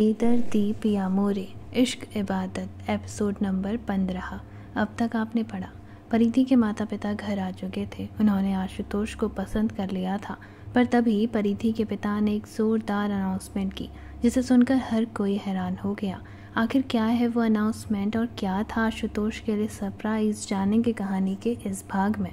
धरती पिया मोरे इश्क इबादत एपिसोड नंबर 15। अब तक आपने पढ़ा। परिधि के माता पिता घर आ चुके थे। उन्होंने आशुतोष को पसंद कर लिया था, पर तभी परिधि के पिता ने एक जोरदार अनाउंसमेंट की जिसे सुनकर हर कोई हैरान हो गया। आखिर क्या है वो अनाउंसमेंट और क्या था आशुतोष के लिए सरप्राइज, जानेंगे कहानी के इस भाग में।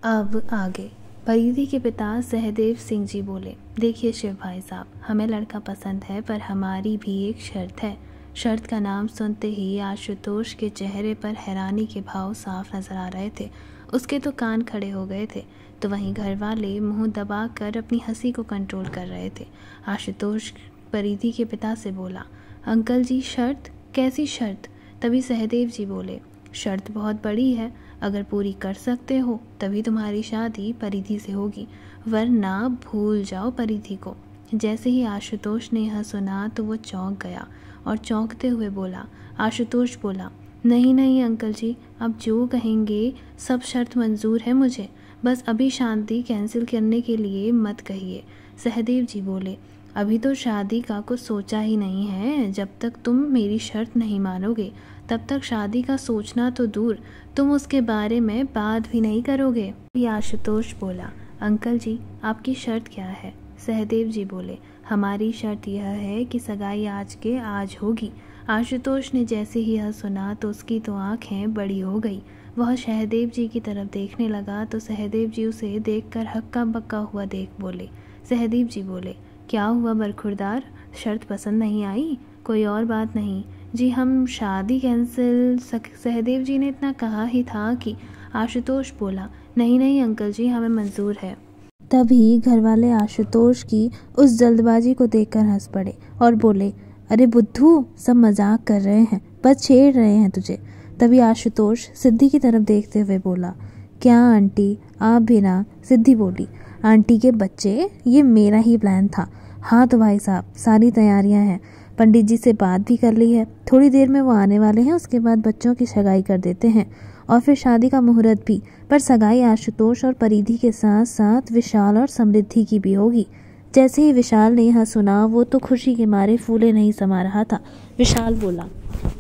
अब आगे। परिधि के पिता सहदेव सिंह जी बोले, देखिए शिव भाई साहब, हमें लड़का पसंद है, पर हमारी भी एक शर्त है। शर्त का नाम सुनते ही आशुतोष के चेहरे पर हैरानी के भाव साफ नजर आ रहे थे। उसके तो कान खड़े हो गए थे, तो वहीं घर वाले मुंह दबाकर अपनी हंसी को कंट्रोल कर रहे थे। आशुतोष परिधि के पिता से बोला, अंकल जी शर्त? कैसी शर्त? तभी सहदेव जी बोले, शर्त बहुत बड़ी है, अगर पूरी कर सकते हो तभी तुम्हारी शादी परिधि से होगी, वरना भूल जाओ परिधि को। जैसे ही आशुतोष ने यह सुना तो वो चौंक गया और चौंकते हुए बोला। आशुतोष बोला, नहीं नहीं अंकल जी, आप जो कहेंगे सब शर्त मंजूर है मुझे, बस अभी शादी कैंसिल करने के लिए मत कहिए। सहदेव जी बोले, अभी तो शादी का कुछ सोचा ही नहीं है, जब तक तुम मेरी शर्त नहीं मानोगे तब तक शादी का सोचना तो दूर, तुम उसके बारे में बात भी नहीं करोगे। आशुतोष बोला, अंकल जी आपकी शर्त क्या है? सहदेव जी बोले, हमारी शर्त यह है कि सगाई आज के आज होगी। आशुतोष ने जैसे ही यह सुना तो उसकी तो आंखें बड़ी हो गई। वह सहदेव जी की तरफ देखने लगा तो सहदेव जी उसे देखकर हक्का बक्का हुआ देख बोले। सहदेव जी बोले, क्या हुआ बरखुरदार, शर्त पसंद नहीं आई? कोई और बात नहीं जी, हम शादी कैंसिल। सहदेव जी ने इतना कहा ही था कि आशुतोष बोला, नहीं नहीं अंकल जी, हमें मंजूर है। तभी घर वाले आशुतोष की उस जल्दबाजी को देखकर हंस पड़े और बोले, अरे बुद्धू, सब मजाक कर रहे हैं, बस छेड़ रहे हैं तुझे। तभी आशुतोष सिद्धि की तरफ देखते हुए बोला, क्या आंटी आप भी ना? सिद्धि बोली, आंटी के बच्चे, ये मेरा ही प्लान था। हाँ तो भाई साहब, सारी तैयारियां हैं, पंडित जी से बात भी कर ली है, थोड़ी देर में वो आने वाले हैं, उसके बाद बच्चों की सगाई कर देते हैं और फिर शादी का मुहूर्त भी। पर सगाई आशुतोष और परिधि के साथ साथ विशाल और समृद्धि की भी होगी। जैसे ही विशाल ने यह सुना वो तो खुशी के मारे फूले नहीं समा रहा था। विशाल बोला,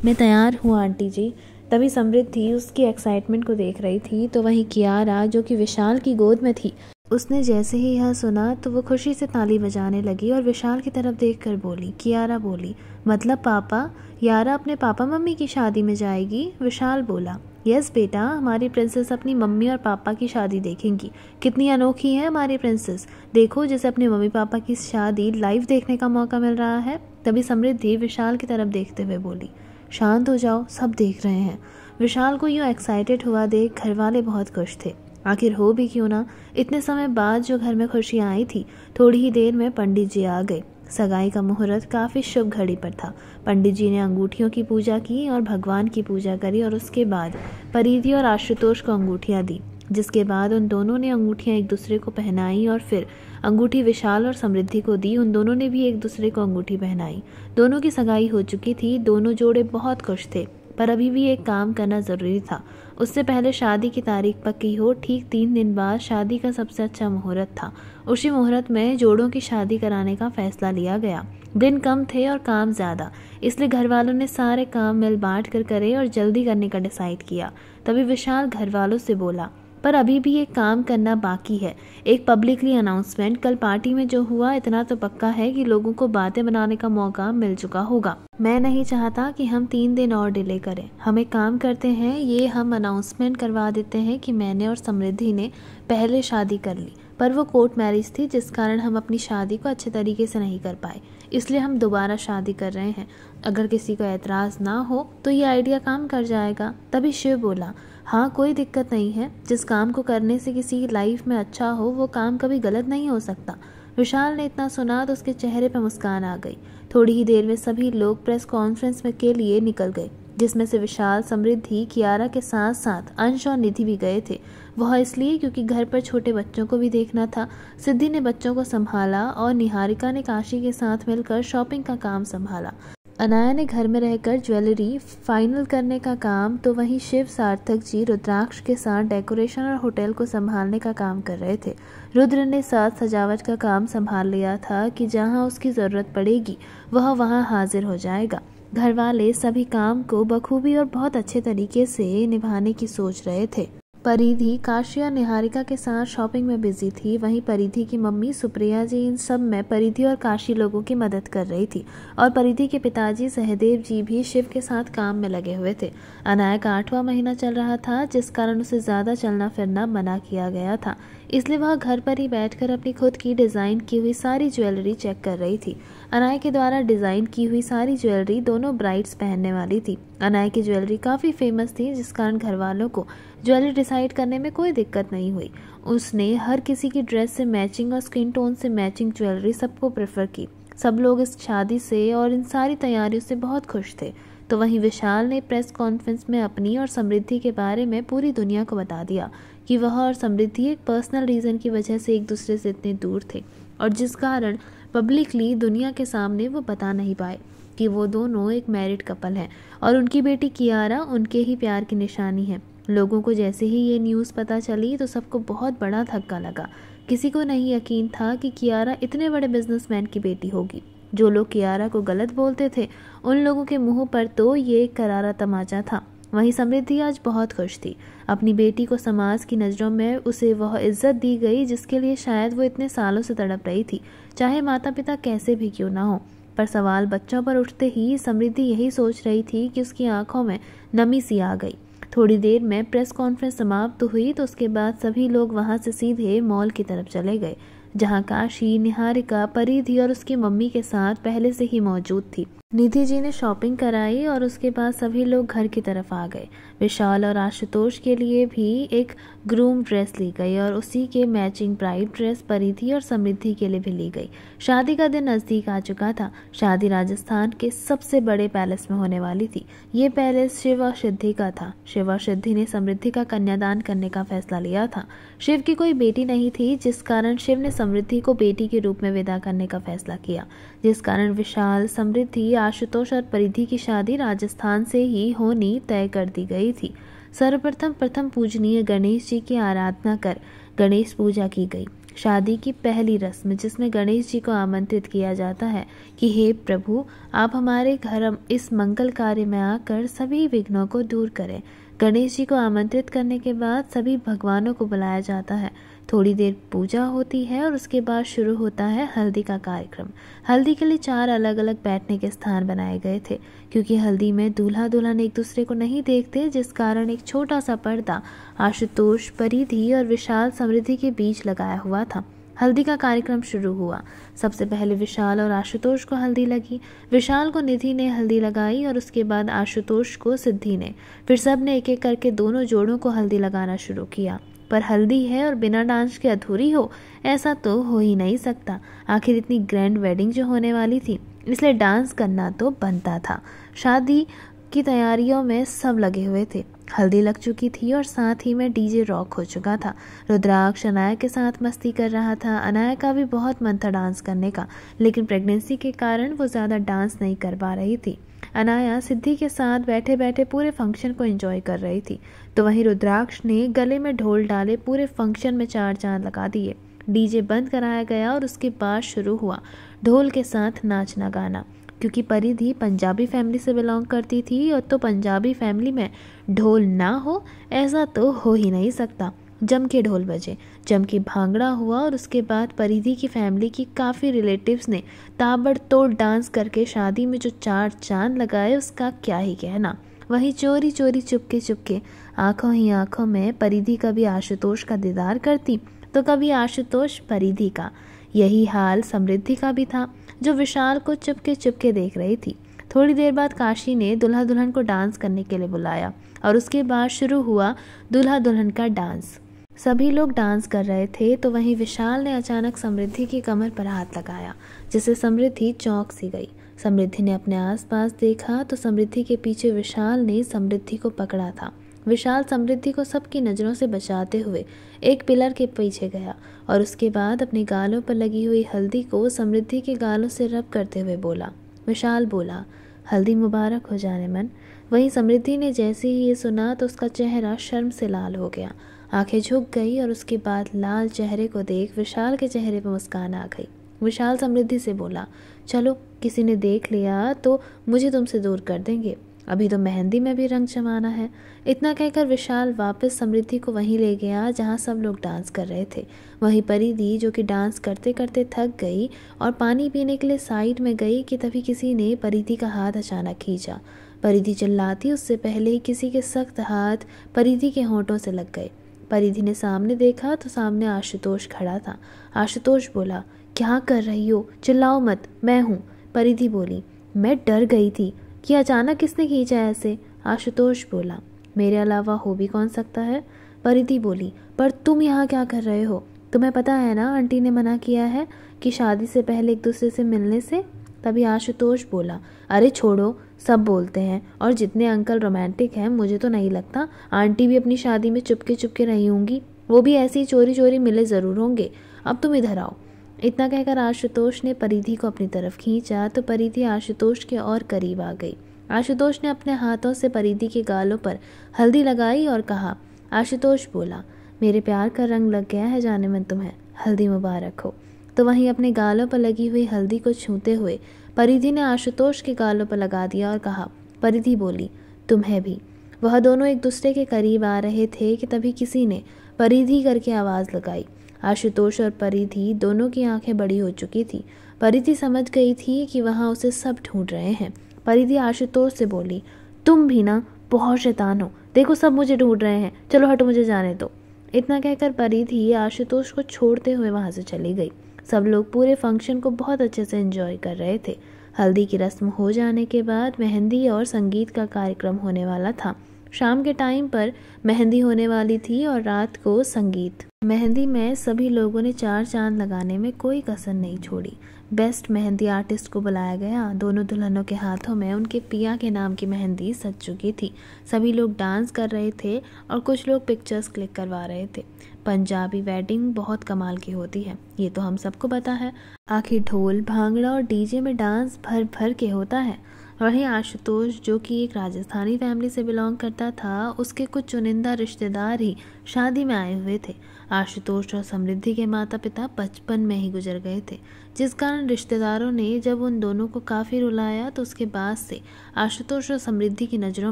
मैं तैयार हूँ आंटी जी। तभी समृद्धि उसकी एक्साइटमेंट को देख रही थी, तो वहीं कियारा जो कि विशाल की गोद में थी, उसने जैसे ही यह सुना तो वो खुशी से ताली बजाने लगी और विशाल की तरफ देखकर बोली। कियारा बोली, मतलब पापा? यारा अपने पापा मम्मी की शादी में जाएगी? विशाल बोला, यस बेटा, हमारी प्रिंसेस अपनी मम्मी और पापा की शादी देखेंगी। कितनी अनोखी है हमारी प्रिंसेस, देखो जैसे अपने मम्मी पापा की शादी लाइव देखने का मौका मिल रहा है। तभी समृद्धि विशाल की तरफ देखते हुए बोली, शांत हो जाओ, सब देख रहे हैं। विशाल को यूँ एक्साइटेड हुआ देख घर वाले बहुत खुश थे। आखिर हो भी क्यों ना, इतने समय बाद जो घर में खुशियाँ आई थी। थोड़ी ही देर में पंडित जी आ गए। सगाई का मुहूर्त काफ़ी शुभ घड़ी पर था। पंडित जी ने अंगूठियों की पूजा की और भगवान की पूजा करी और उसके बाद परिधि और आशुतोष को अंगूठियाँ दी, जिसके बाद उन दोनों ने अंगूठियाँ एक दूसरे को पहनाई और फिर अंगूठी विशाल और समृद्धि को दी। उन दोनों ने भी एक दूसरे को अंगूठी पहनाई। दोनों की सगाई हो चुकी थी। दोनों जोड़े बहुत खुश थे, पर अभी भी एक काम करना ज़रूरी था। उससे पहले शादी की तारीख पक्की हो, ठीक 3 दिन बाद शादी का सबसे अच्छा मुहूर्त था। उसी मुहूर्त में जोड़ों की शादी कराने का फैसला लिया गया। दिन कम थे और काम ज़्यादा, इसलिए घर वालों ने सारे काम मिल बांट कर करे और जल्दी करने का डिसाइड किया। तभी विशाल घर वालों से बोला, पर अभी भी एक काम करना बाकी है, एक पब्लिकली अनाउंसमेंट। कल पार्टी में जो हुआ इतना तो पक्का है कि लोगों को बातें बनाने का मौका मिल चुका होगा। मैं नहीं चाहता कि हम 3 दिन और डिले करें। हम एक काम करते हैं, ये हम अनाउंसमेंट करवा देते हैं कि मैंने और समृद्धि ने पहले शादी कर ली, पर वो कोर्ट मैरिज थी, जिस कारण हम अपनी शादी को अच्छे तरीके से नहीं कर पाए, इसलिए हम दोबारा शादी कर रहे हैं। अगर किसी को एतराज़ ना हो तो ये आइडिया काम कर जाएगा। तभी शिव बोला, हाँ कोई दिक्कत नहीं है, जिस काम को करने से किसी की लाइफ में अच्छा हो वो काम कभी गलत नहीं हो सकता। विशाल ने इतना सुना तो उसके चेहरे पर मुस्कान आ गई। थोड़ी ही देर में सभी लोग प्रेस कॉन्फ्रेंस में के लिए निकल गए, जिसमें से विशाल, समृद्धि, कियारा के साथ साथ अंश और निधि भी गए थे। वह इसलिए क्योंकि घर पर छोटे बच्चों को भी देखना था। सिद्धि ने बच्चों को संभाला और निहारिका ने काशी के साथ मिलकर शॉपिंग का काम संभाला। अनाया ने घर में रहकर ज्वेलरी फाइनल करने का काम, तो वहीं शिव सार्थक जी रुद्राक्ष के साथ डेकोरेशन और होटल को संभालने का काम कर रहे थे। रुद्र ने साथ सजावट का काम संभाल लिया था कि जहां उसकी ज़रूरत पड़ेगी वह वहां हाजिर हो जाएगा। घर वाले सभी काम को बखूबी और बहुत अच्छे तरीके से निभाने की सोच रहे थे। परिधि काशी और निहारिका के साथ शॉपिंग में बिजी थी। वहीं परिधि की मम्मी सुप्रिया जी इन सब में परिधि और काशी लोगों की मदद कर रही थी और परिधि के पिताजी सहदेव जी भी शिव के साथ काम में लगे हुए थे। अनाया का 8वां महीना चल रहा था, जिस कारण उसे ज़्यादा चलना फिरना मना किया गया था, इसलिए वह घर पर ही बैठकर अपनी खुद की डिज़ाइन की हुई सारी ज्वेलरी चेक कर रही थी। अनाया के द्वारा डिज़ाइन की हुई सारी ज्वेलरी दोनों ब्राइड्स पहनने वाली थी। अनाया की ज्वेलरी काफ़ी फेमस थी, जिस कारण घर वालों को ज्वेलरी डिसाइड करने में कोई दिक्कत नहीं हुई। उसने हर किसी की ड्रेस से मैचिंग और स्किन टोन से मैचिंग ज्वेलरी सबको प्रेफर की। सब लोग इस शादी से और इन सारी तैयारियों से बहुत खुश थे। तो वहीं विशाल ने प्रेस कॉन्फ्रेंस में अपनी और समृद्धि के बारे में पूरी दुनिया को बता दिया कि वह और समृद्धि एक पर्सनल रीज़न की वजह से एक दूसरे से इतने दूर थे और जिस कारण पब्लिकली दुनिया के सामने वो बता नहीं पाए कि वो दोनों एक मैरिड कपल हैं और उनकी बेटी कियारा उनके ही प्यार की निशानी है। लोगों को जैसे ही ये न्यूज़ पता चली तो सबको बहुत बड़ा धक्का लगा। किसी को नहीं यकीन था कि कियारा इतने बड़े बिजनेसमैन की बेटी होगी। जो लोग कियारा को गलत बोलते थे उन लोगों के मुंह पर तो ये एक करारा तमाचा था। वहीं समृद्धि आज बहुत खुश थी। अपनी बेटी को समाज की नज़रों में उसे वह इज्जत दी गई जिसके लिए शायद वो इतने सालों से तड़प रही थी, चाहे माता पिता कैसे भी क्यों ना हो। पर सवाल बच्चों पर उठते ही समृद्धि यही सोच रही थी कि उसकी आंखों में नमी सी आ गई। थोड़ी देर में प्रेस कॉन्फ्रेंस समाप्त हुई तो उसके बाद सभी लोग वहां से सीधे मॉल की तरफ चले गए, जहां काशी, निहारिका, परिधि और उसकी मम्मी के साथ पहले से ही मौजूद थी। निधि जी ने शॉपिंग कराई और उसके बाद सभी लोग घर की तरफ आ गए। विशाल और आशुतोष के लिए भी एक ग्रूम ड्रेस ली गई और उसी के मैचिंग ब्राइड ड्रेस परिधि और समृद्धि के लिए भी ली गई। शादी का दिन नज़दीक आ चुका था। शादी राजस्थान के सबसे बड़े पैलेस में होने वाली थी। ये पैलेस शिव और सिद्धि का था। शिव और सिद्धि ने समृद्धि का कन्यादान करने का फैसला लिया था। शिव की कोई बेटी नहीं थी, जिस कारण शिव ने समृद्धि को बेटी के रूप में विदा करने का फैसला किया, जिस कारण विशाल, समृद्धि, आशुतोष और परिधि की शादी राजस्थान से ही होनी तय कर दी गई थी। सर्वप्रथम पूजनीय गणेश जी की आराधना कर गणेश पूजा की गई। शादी की पहली रस्म जिसमें गणेश जी को आमंत्रित किया जाता है कि हे प्रभु, आप हमारे घर इस मंगल कार्य में आकर सभी विघ्नों को दूर करें। गणेश जी को आमंत्रित करने के बाद सभी भगवानों को बुलाया जाता है। थोड़ी देर पूजा होती है और उसके बाद शुरू होता है हल्दी का कार्यक्रम। हल्दी के लिए 4 अलग अलग बैठने के स्थान बनाए गए थे, क्योंकि हल्दी में दूल्हा दुल्हन एक दूसरे को नहीं देखते, जिस कारण एक छोटा सा पर्दा आशुतोष, परिधि और विशाल, समृद्धि के बीच लगाया हुआ था। हल्दी का कार्यक्रम शुरू हुआ। सबसे पहले विशाल और आशुतोष को हल्दी लगी। विशाल को निधि ने हल्दी लगाई और उसके बाद आशुतोष को सिद्धि ने। फिर सब ने एक एक करके दोनों जोड़ों को हल्दी लगाना शुरू किया। पर हल्दी है और बिना डांस के अधूरी हो, ऐसा तो हो ही नहीं सकता। आखिर इतनी ग्रैंड वेडिंग जो होने वाली थी, इसलिए डांस करना तो बनता था। शादी की तैयारियों में सब लगे हुए थे। हल्दी लग चुकी थी और साथ ही में डीजे रॉक हो चुका था। रुद्राक्ष अनाया के साथ मस्ती कर रहा था। अनाया का भी बहुत मन था डांस करने का, लेकिन प्रेगनेंसी के कारण वो ज़्यादा डांस नहीं कर पा रही थी। अनाया सिद्धि के साथ बैठे बैठे पूरे फंक्शन को एंजॉय कर रही थी, तो वहीं रुद्राक्ष ने गले में ढोल डाले पूरे फंक्शन में 4 चांद लगा दिए। डीजे बंद कराया गया और उसके बाद शुरू हुआ ढोल के साथ नाचना गाना। क्योंकि परिधि पंजाबी फैमिली से बिलोंग करती थी और तो पंजाबी फैमिली में ढोल ना हो ऐसा तो हो ही नहीं सकता। जम के ढोल बजे, जम के भांगड़ा हुआ और उसके बाद परिधि की फैमिली की काफ़ी रिलेटिव्स ने ताबड़तोड़ डांस करके शादी में जो 4 चांद लगाए उसका क्या ही कहना। वहीं चोरी चोरी चुपके चुपके आंखों ही आंखों में परिधि कभी आशुतोष का दीदार करती तो कभी आशुतोष परिधि का। यही हाल समृद्धि का भी था, जो विशाल को चुपके चुपके देख रही थी। थोड़ी देर बाद काशी ने दुल्हा दुल्हन को डांस करने के लिए बुलाया और उसके बाद शुरू हुआ दुल्हा दुल्हन का डांस। सभी लोग डांस कर रहे थे तो वहीं विशाल ने अचानक समृद्धि की कमर पर हाथ लगाया, जिससे समृद्धि चौंक सी गई। समृद्धि ने अपने आसपास देखा तो समृद्धि के पीछे विशाल ने समृद्धि को पकड़ा था। विशाल समृद्धि को सबकी नज़रों से बचाते हुए एक पिलर के पीछे गया और उसके बाद अपने गालों पर लगी हुई हल्दी को समृद्धि के गालों से रब करते हुए बोला। विशाल बोला, हल्दी मुबारक हो जाने मन। वहीं समृद्धि ने जैसे ही ये सुना तो उसका चेहरा शर्म से लाल हो गया, आंखें झुक गई और उसके बाद लाल चेहरे को देख विशाल के चेहरे पर मुस्कान आ गई। विशाल समृद्धि से बोला, चलो किसी ने देख लिया तो मुझे तुमसे दूर कर देंगे, अभी तो मेहंदी में भी रंग जमाना है। इतना कहकर विशाल वापस समृद्धि को वहीं ले गया जहां सब लोग डांस कर रहे थे। वहीं परिधि जो कि डांस करते करते थक गई और पानी पीने के लिए साइड में गई कि तभी किसी ने परिधि का हाथ अचानक खींचा। परिधि चिल्लाती उससे पहले ही किसी के सख्त हाथ परिधि के होंठों से लग गए। परिधि ने सामने देखा तो सामने आशुतोष खड़ा था। आशुतोष बोला, क्या कर रही हो, चिल्लाओ मत, मैं हूँ। परिधि बोली, मैं डर गई थी कि अचानक किसने खींचा ऐसे। आशुतोष बोला, मेरे अलावा हो भी कौन सकता है। परिधि बोली, पर तुम यहाँ क्या कर रहे हो, तुम्हें पता है ना आंटी ने मना किया है कि शादी से पहले एक दूसरे से मिलने से। तभी आशुतोष बोला, अरे छोड़ो, सब बोलते हैं और जितने अंकल रोमांटिक हैं मुझे तो नहीं लगता आंटी भी अपनी शादी में चुपके चुपके रही होंगी, वो भी ऐसे ही चोरी चोरी मिले ज़रूर होंगे, अब तुम इधर आओ। इतना कहकर आशुतोष ने परिधि को अपनी तरफ खींचा तो परिधि आशुतोष के और करीब आ गई। आशुतोष ने अपने हाथों से परिधि के गालों पर हल्दी लगाई और कहा। आशुतोष बोला, मेरे प्यार का रंग लग गया है जाने मन तुम्हें, हल्दी मुबारक हो। तो वहीं अपने गालों पर लगी हुई हल्दी को छूते हुए परिधि ने आशुतोष के गालों पर लगा दिया और कहा। परिधि बोली, तुम्हें भी। वह दोनों एक दूसरे के करीब आ रहे थे कि तभी किसी ने परिधि करके आवाज़ लगाई। आशुतोष और परिधि दोनों की आंखें बड़ी हो चुकी थी। परिधि समझ गई थी कि वहाँ उसे सब ढूंढ रहे हैं। परिधि आशुतोष से बोली, तुम भी ना बहुत शैतान हो, देखो सब मुझे ढूंढ रहे हैं, चलो हटो मुझे जाने दो। इतना कहकर परिधि आशुतोष को छोड़ते हुए वहाँ से चली गई। सब लोग पूरे फंक्शन को बहुत अच्छे से एंजॉय कर रहे थे। हल्दी की रस्म हो जाने के बाद मेहंदी और संगीत का कार्यक्रम होने वाला था। शाम के टाइम पर मेहंदी होने वाली थी और रात को संगीत। मेहंदी में सभी लोगों ने चार चांद लगाने में कोई कसर नहीं छोड़ी। बेस्ट मेहंदी आर्टिस्ट को बुलाया गया। दोनों दुल्हनों के हाथों में उनके पिया के नाम की मेहंदी सज चुकी थी। सभी लोग डांस कर रहे थे और कुछ लोग पिक्चर्स क्लिक करवा रहे थे। पंजाबी वेडिंग बहुत कमाल की होती है, ये तो हम सबको पता है। आखिर ढोल, भांगड़ा और डीजे में डांस भर भर के होता है। वहीं आशुतोष जो कि एक राजस्थानी फैमिली से बिलोंग करता था, उसके कुछ चुनिंदा रिश्तेदार ही शादी में आए हुए थे। आशुतोष और समृद्धि के माता पिता बचपन में ही गुजर गए थे, जिस कारण रिश्तेदारों ने जब उन दोनों को काफ़ी रुलाया तो उसके बाद से आशुतोष और समृद्धि की नज़रों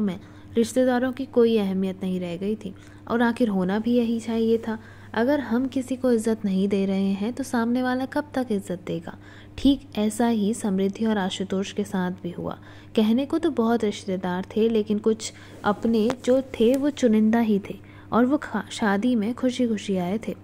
में रिश्तेदारों की कोई अहमियत नहीं रह गई थी। और आखिर होना भी यही चाहिए था। अगर हम किसी को इज्जत नहीं दे रहे हैं तो सामने वाला कब तक इज्जत देगा। ठीक ऐसा ही समृद्धि और आशुतोष के साथ भी हुआ। कहने को तो बहुत रिश्तेदार थे, लेकिन कुछ अपने जो थे वो चुनिंदा ही थे और वो शादी में खुशी खुशी आए थे।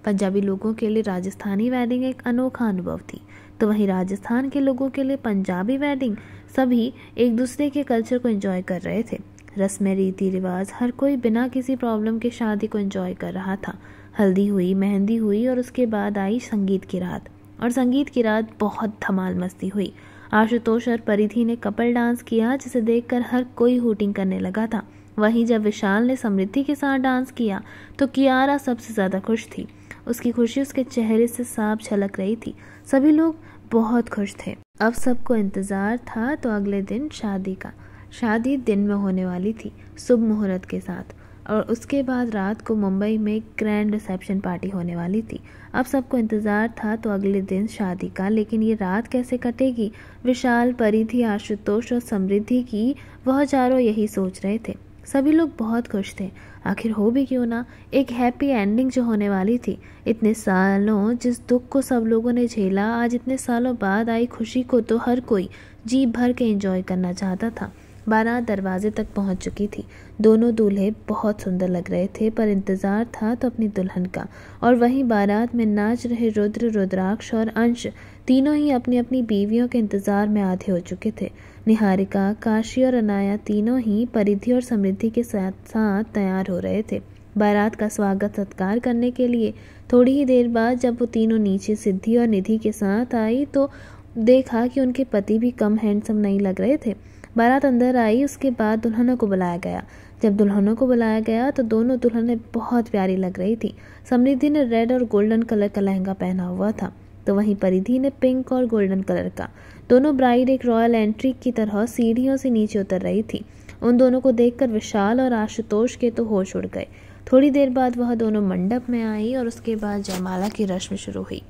पंजाबी लोगों के लिए राजस्थानी वेडिंग एक अनोखा अनुभव थी, तो वहीं राजस्थान के लोगों के लिए पंजाबी वेडिंग। सभी एक दूसरे के कल्चर को एंजॉय कर रहे थे। रस्में, रीति रिवाज, हर कोई बिना किसी प्रॉब्लम के शादी को एंजॉय कर रहा था। हल्दी हुई, मेहंदी हुई और उसके बाद आई संगीत की रात। और संगीत की रात बहुत धमाल मस्ती हुई। आशुतोष और परिधि ने कपल डांस किया, जिसे देखकर हर कोई हूटिंग करने लगा था। वहीं जब विशाल ने समृद्धि के साथ डांस किया तो कियारा सबसे ज़्यादा खुश थी। उसकी खुशी उसके चेहरे से साफ झलक रही थी। सभी लोग बहुत खुश थे। अब सबको इंतज़ार था तो अगले दिन शादी का। शादी दिन में होने वाली थी, शुभ मुहूर्त के साथ, और उसके बाद रात को मुंबई में ग्रैंड रिसेप्शन पार्टी होने वाली थी। अब सबको इंतज़ार था तो अगले दिन शादी का, लेकिन ये रात कैसे कटेगी। विशाल, परिधि, आशुतोष और समृद्धि की वह चारों यही सोच रहे थे। सभी लोग बहुत खुश थे। आखिर हो भी क्यों ना, एक हैप्पी एंडिंग जो होने वाली थी। इतने सालों जिस दुख को सब लोगों ने झेला, आज इतने सालों बाद आई खुशी को तो हर कोई जी भर के एंजॉय करना चाहता था। बारात दरवाजे तक पहुंच चुकी थी। दोनों दूल्हे बहुत सुंदर लग रहे थे, पर इंतज़ार था तो अपनी दुल्हन का। और वहीं बारात में नाच रहे रुद्र, रुद्राक्ष और अंश तीनों ही अपनी अपनी बीवियों के इंतज़ार में आधे हो चुके थे। निहारिका, काशी और अनाया तीनों ही परिधि और समृद्धि के साथ साथ तैयार हो रहे थे बारात का स्वागत सत्कार करने के लिए। थोड़ी ही देर बाद जब वो तीनों नीचे सिद्धि और निधि के साथ आई तो देखा कि उनके पति भी कम हैंडसम नहीं लग रहे थे। बारात अंदर आई, उसके बाद दुल्हनों को बुलाया गया। जब दुल्हनों को बुलाया गया तो दोनों दुल्हनें बहुत प्यारी लग रही थी। समृद्धि ने रेड और गोल्डन कलर का लहंगा पहना हुआ था, तो वहीं परिधि ने पिंक और गोल्डन कलर का। दोनों ब्राइड एक रॉयल एंट्री की तरह सीढ़ियों से नीचे उतर रही थी। उन दोनों को देखकर विशाल और आशुतोष के तो होश उड़ गए। थोड़ी देर बाद वह दोनों मंडप में आई और उसके बाद जयमाला की रस्म शुरू हुई।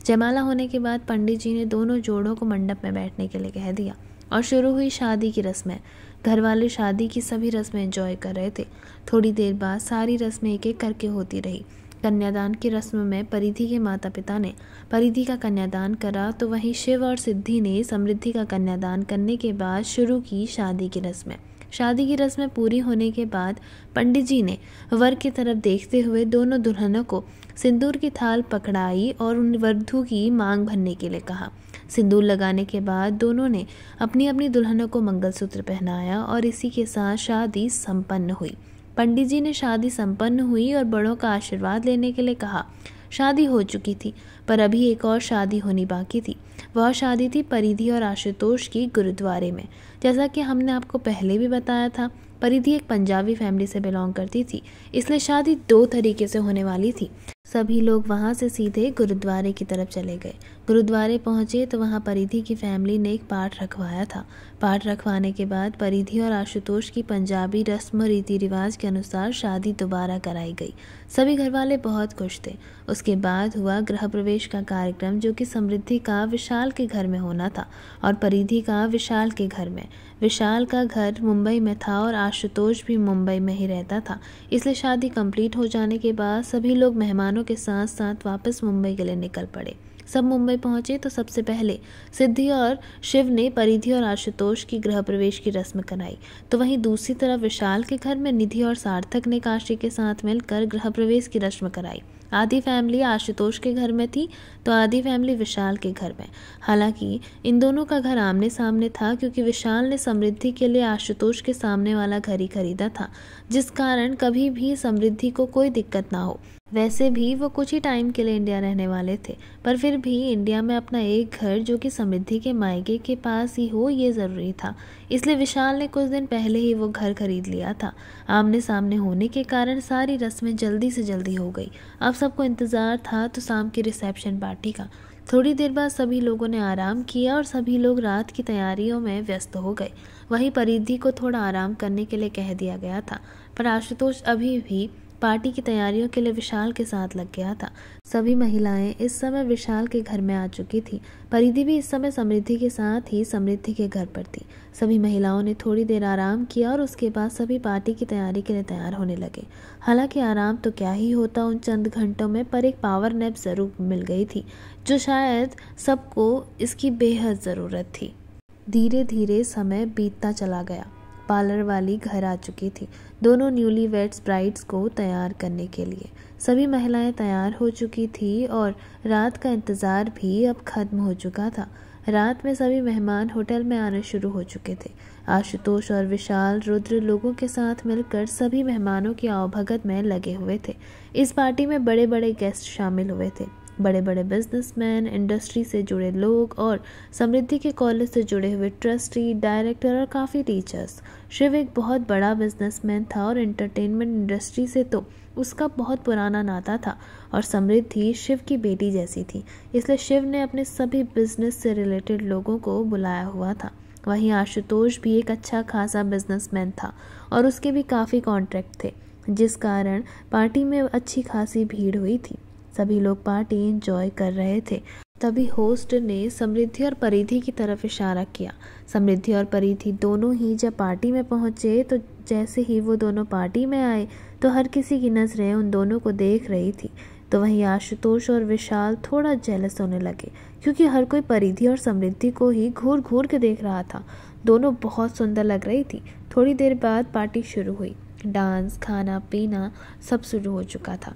जयमाला होने के बाद पंडित जी ने दोनों जोड़ों को मंडप में बैठने के लिए कह दिया और शुरू हुई शादी की रस्में। घर वाले शादी की सभी रस्में एंजॉय कर रहे थे। थोड़ी देर बाद सारी रस्में एक एक करके होती रही। कन्यादान की रस्म में परिधि के माता पिता ने परिधि का कन्यादान करा, तो वहीं शिव और सिद्धि ने समृद्धि का कन्यादान करने के बाद शुरू की शादी की रस्में। शादी की रस्में पूरी होने के बाद पंडित जी ने वर की तरफ देखते हुए दोनों दुल्हनों को सिंदूर की थाल पकड़ाई और उन वधू की मांग भरने के लिए कहा। सिंदूर लगाने के बाद दोनों ने अपनी अपनी दुल्हनों को मंगलसूत्र पहनाया और इसी के साथ शादी संपन्न हुई। पंडित जी ने शादी संपन्न हुई और बड़ों का आशीर्वाद लेने के लिए कहा। शादी हो चुकी थी, पर अभी एक और शादी होनी बाकी थी। वह शादी थी परिधि और आशुतोष की गुरुद्वारे में। जैसा कि हमने आपको पहले भी बताया था, परिधि एक पंजाबी फैमिली से बिलोंग करती थी, इसलिए शादी 2 तरीके से होने वाली थी। सभी लोग वहां से सीधे गुरुद्वारे की तरफ चले गए। गुरुद्वारे पहुंचे तो वहां परिधि की फैमिली ने एक पाठ रखवाया था। पाठ रखवाने के बाद परिधि और आशुतोष की पंजाबी रस्म रीति रिवाज के अनुसार शादी दोबारा कराई गई। सभी घरवाले बहुत खुश थे। उसके बाद हुआ गृह प्रवेश का कार्यक्रम, जो कि समृद्धि का विशाल के घर में होना था और परिधि का विशाल के घर में। विशाल का घर मुंबई में था और आशुतोष भी मुंबई में ही रहता था, इसलिए शादी कंप्लीट हो जाने के बाद सभी लोग मेहमानों के साथ साथ वापस मुंबई के लिए निकल पड़े। सब मुंबई पहुंचे तो सबसे पहले सिद्धि और शिव ने परिधि और आशुतोष की गृह प्रवेश की रस्म कराई, तो वहीं दूसरी तरफ विशाल के घर में निधि और सार्थक ने काशी के साथ मिलकर गृह प्रवेश की रस्म कराई। आधी फैमिली आशुतोष के घर में थी तो आधी फैमिली विशाल के घर में। हालांकि इन दोनों का घर आमने सामने था, क्योंकि विशाल ने समृद्धि के लिए आशुतोष के सामने वाला घर ही खरीदा था, जिस कारण कभी भी समृद्धि को कोई दिक्कत ना हो। वैसे भी वो कुछ ही टाइम के लिए इंडिया रहने वाले थे, पर फिर भी इंडिया में अपना एक घर जो कि समृद्धि के मायके के पास ही हो, ये ज़रूरी था। इसलिए विशाल ने कुछ दिन पहले ही वो घर खरीद लिया था। आमने सामने होने के कारण सारी रस्में जल्दी से जल्दी हो गई। अब सबको इंतज़ार था तो शाम की रिसेप्शन पार्टी का। थोड़ी देर बाद सभी लोगों ने आराम किया और सभी लोग रात की तैयारियों में व्यस्त हो गए। वहीं परिधि को थोड़ा आराम करने के लिए कह दिया गया था, पर आशुतोष अभी भी पार्टी की तैयारियों के लिए विशाल के साथ लग गया था। सभी महिलाएं इस समय विशाल के घर में आ चुकी थी। परिधि भी इस समय समृद्धि के साथ ही समृद्धि के घर पर थी। सभी महिलाओं ने थोड़ी देर आराम किया और उसके बाद सभी पार्टी की तैयारी के लिए तैयार होने लगे। हालांकि आराम तो क्या ही होता उन चंद घंटों में, पर एक पावर नैप जरूर मिल गई थी, जो शायद सबको इसकी बेहद ज़रूरत थी। धीरे धीरे समय बीतता चला गया। पार्लर वाली घर आ चुकी थी दोनों न्यूली वेड्स ब्राइड्स को तैयार करने के लिए। सभी महिलाएं तैयार हो चुकी थी और रात का इंतज़ार भी अब खत्म हो चुका था। रात में सभी मेहमान होटल में आने शुरू हो चुके थे। आशुतोष और विशाल रुद्र लोगों के साथ मिलकर सभी मेहमानों की आवभगत में लगे हुए थे। इस पार्टी में बड़े बड़े गेस्ट शामिल हुए थे, बड़े बड़े बिजनेसमैन, इंडस्ट्री से जुड़े लोग और समृद्धि के कॉलेज से जुड़े हुए ट्रस्टी, डायरेक्टर और काफ़ी टीचर्स। शिव एक बहुत बड़ा बिजनेसमैन था और एंटरटेनमेंट इंडस्ट्री से तो उसका बहुत पुराना नाता था और समृद्धि शिव की बेटी जैसी थी, इसलिए शिव ने अपने सभी बिजनेस से रिलेटेड लोगों को बुलाया हुआ था। वहीं आशुतोष भी एक अच्छा खासा बिजनेसमैन था और उसके भी काफ़ी कॉन्ट्रैक्ट थे, जिस कारण पार्टी में अच्छी खासी भीड़ हुई थी। सभी लोग पार्टी एंजॉय कर रहे थे। तभी होस्ट ने समृद्धि और परिधि की तरफ इशारा किया। समृद्धि और परिधि दोनों ही जब पार्टी में पहुंचे तो जैसे ही वो दोनों पार्टी में आए तो हर किसी की नज़रें उन दोनों को देख रही थी। तो वहीं आशुतोष और विशाल थोड़ा जेलस होने लगे, क्योंकि हर कोई परिधि और समृद्धि को ही घूर घूर के देख रहा था। दोनों बहुत सुंदर लग रही थी। थोड़ी देर बाद पार्टी शुरू हुई। डांस, खाना पीना सब शुरू हो चुका था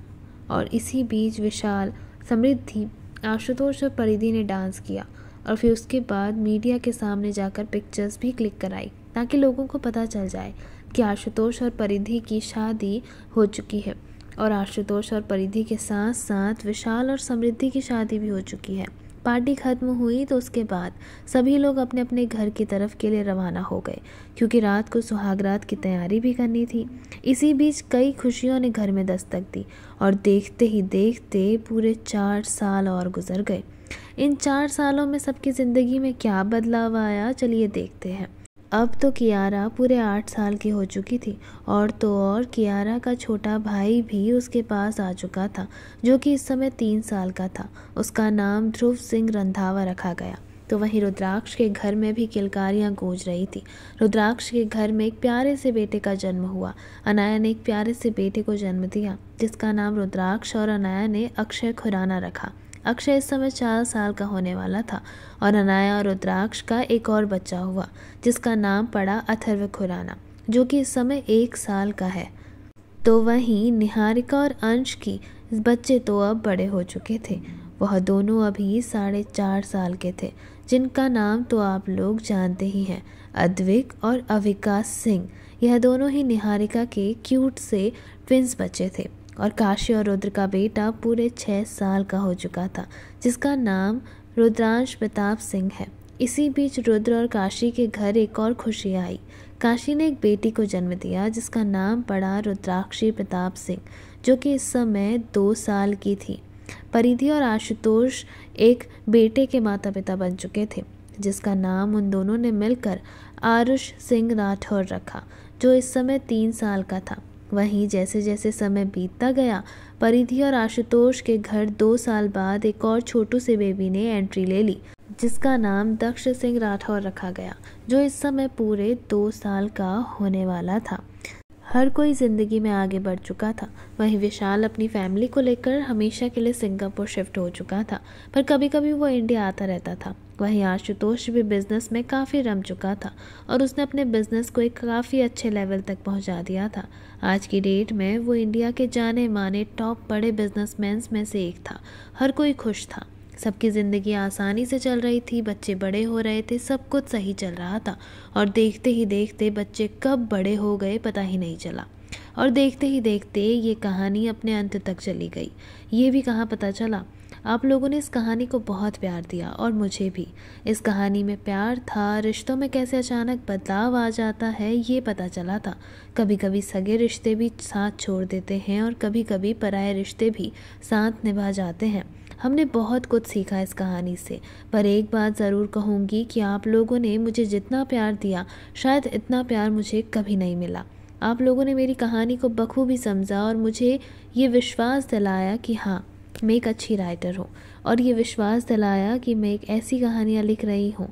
और इसी बीच विशाल, समृद्धि, आशुतोष और परिधि ने डांस किया और फिर उसके बाद मीडिया के सामने जाकर पिक्चर्स भी क्लिक कराई, ताकि लोगों को पता चल जाए कि आशुतोष और परिधि की शादी हो चुकी है और आशुतोष और परिधि के साथ साथ विशाल और समृद्धि की शादी भी हो चुकी है। पार्टी खत्म हुई तो उसके बाद सभी लोग अपने अपने घर की तरफ के लिए रवाना हो गए, क्योंकि रात को सुहागरात की तैयारी भी करनी थी। इसी बीच कई खुशियों ने घर में दस्तक दी और देखते ही देखते पूरे 4 साल और गुजर गए। इन 4 सालों में सबकी ज़िंदगी में क्या बदलाव आया, चलिए देखते हैं। अब तो कियारा पूरे 8 साल की हो चुकी थी और तो और कियारा का छोटा भाई भी उसके पास आ चुका था, जो कि इस समय 3 साल का था। उसका नाम ध्रुव सिंह रंधावा रखा गया। तो वहीं रुद्राक्ष के घर में भी किलकारियां गूंज रही थी। रुद्राक्ष के घर में एक प्यारे से बेटे का जन्म हुआ। अनाया ने एक प्यारे से बेटे को जन्म दिया, जिसका नाम रुद्राक्ष और अनाया ने अक्षय खुराना रखा। अक्षय इस समय 4 साल का होने वाला था और अनाया और रुद्राक्ष का एक और बच्चा हुआ, जिसका नाम पड़ा अथर्व खुराना, जो कि इस समय 1 साल का है। तो वहीं निहारिका और अंश की बच्चे तो अब बड़े हो चुके थे। वह दोनों अभी 4.5 साल के थे, जिनका नाम तो आप लोग जानते ही हैं, अद्विक और अविकास सिंह। यह दोनों ही निहारिका के क्यूट से ट्विंस बच्चे थे। और काशी और रुद्र का बेटा पूरे 6 साल का हो चुका था, जिसका नाम रुद्रांश प्रताप सिंह है। इसी बीच रुद्र और काशी के घर एक और खुशी आई। काशी ने एक बेटी को जन्म दिया, जिसका नाम पड़ा रुद्राक्षी प्रताप सिंह, जो कि इस समय 2 साल की थी। परिधि और आशुतोष एक बेटे के माता पिता बन चुके थे, जिसका नाम उन दोनों ने मिलकर आरुष सिंह राठौर रखा, जो इस समय 3 साल का था। वहीं जैसे जैसे समय बीतता गया, परिधि और आशुतोष के घर 2 साल बाद एक और छोटू से बेबी ने एंट्री ले ली, जिसका नाम दक्ष सिंह राठौर रखा गया, जो इस समय पूरे 2 साल का होने वाला था। हर कोई ज़िंदगी में आगे बढ़ चुका था। वहीं विशाल अपनी फैमिली को लेकर हमेशा के लिए सिंगापुर शिफ्ट हो चुका था, पर कभी कभी वो इंडिया आता रहता था। वहीं आशुतोष भी बिजनेस में काफ़ी रम चुका था और उसने अपने बिजनेस को एक काफ़ी अच्छे लेवल तक पहुंचा दिया था। आज की डेट में वो इंडिया के जाने माने टॉप बड़े बिजनेसमैन में से एक था। हर कोई खुश था, सबकी ज़िंदगी आसानी से चल रही थी, बच्चे बड़े हो रहे थे, सब कुछ सही चल रहा था। और देखते ही देखते बच्चे कब बड़े हो गए पता ही नहीं चला। और देखते ही देखते ये कहानी अपने अंत तक चली गई। ये भी कहाँ पता चला, आप लोगों ने इस कहानी को बहुत प्यार दिया और मुझे भी। इस कहानी में प्यार था, रिश्तों में कैसे अचानक बदलाव आ जाता है ये पता चला था। कभी कभी सगे रिश्ते भी साथ छोड़ देते हैं और कभी कभी पराये रिश्ते भी साथ निभा जाते हैं। हमने बहुत कुछ सीखा इस कहानी से, पर एक बात ज़रूर कहूँगी कि आप लोगों ने मुझे जितना प्यार दिया, शायद इतना प्यार मुझे कभी नहीं मिला। आप लोगों ने मेरी कहानी को बखूबी समझा और मुझे ये विश्वास दिलाया कि हाँ, मैं एक अच्छी राइटर हूँ, और ये विश्वास दिलाया कि मैं एक ऐसी कहानियाँ लिख रही हूँ।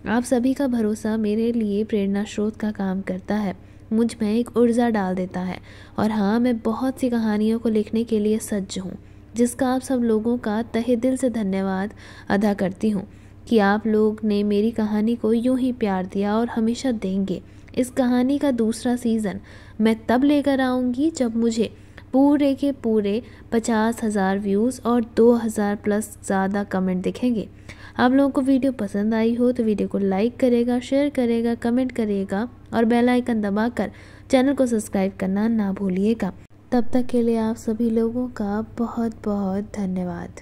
आप सभी का भरोसा मेरे लिए प्रेरणा स्रोत का काम करता है, मुझ में एक ऊर्जा डाल देता है। और हाँ, मैं बहुत सी कहानियों को लिखने के लिए सज्ज हूँ, जिसका आप सब लोगों का तहे दिल से धन्यवाद अदा करती हूँ कि आप लोग ने मेरी कहानी को यूं ही प्यार दिया और हमेशा देंगे। इस कहानी का दूसरा सीज़न मैं तब लेकर आऊँगी जब मुझे पूरे के पूरे 50,000 व्यूज़ और 2,000 प्लस ज़्यादा कमेंट दिखेंगे। आप लोगों को वीडियो पसंद आई हो तो वीडियो को लाइक करेगा, शेयर करेगा, कमेंट करिएगा और बेल आइकन दबाकर चैनल को सब्सक्राइब करना ना भूलिएगा। तब तक के लिए आप सभी लोगों का बहुत बहुत धन्यवाद।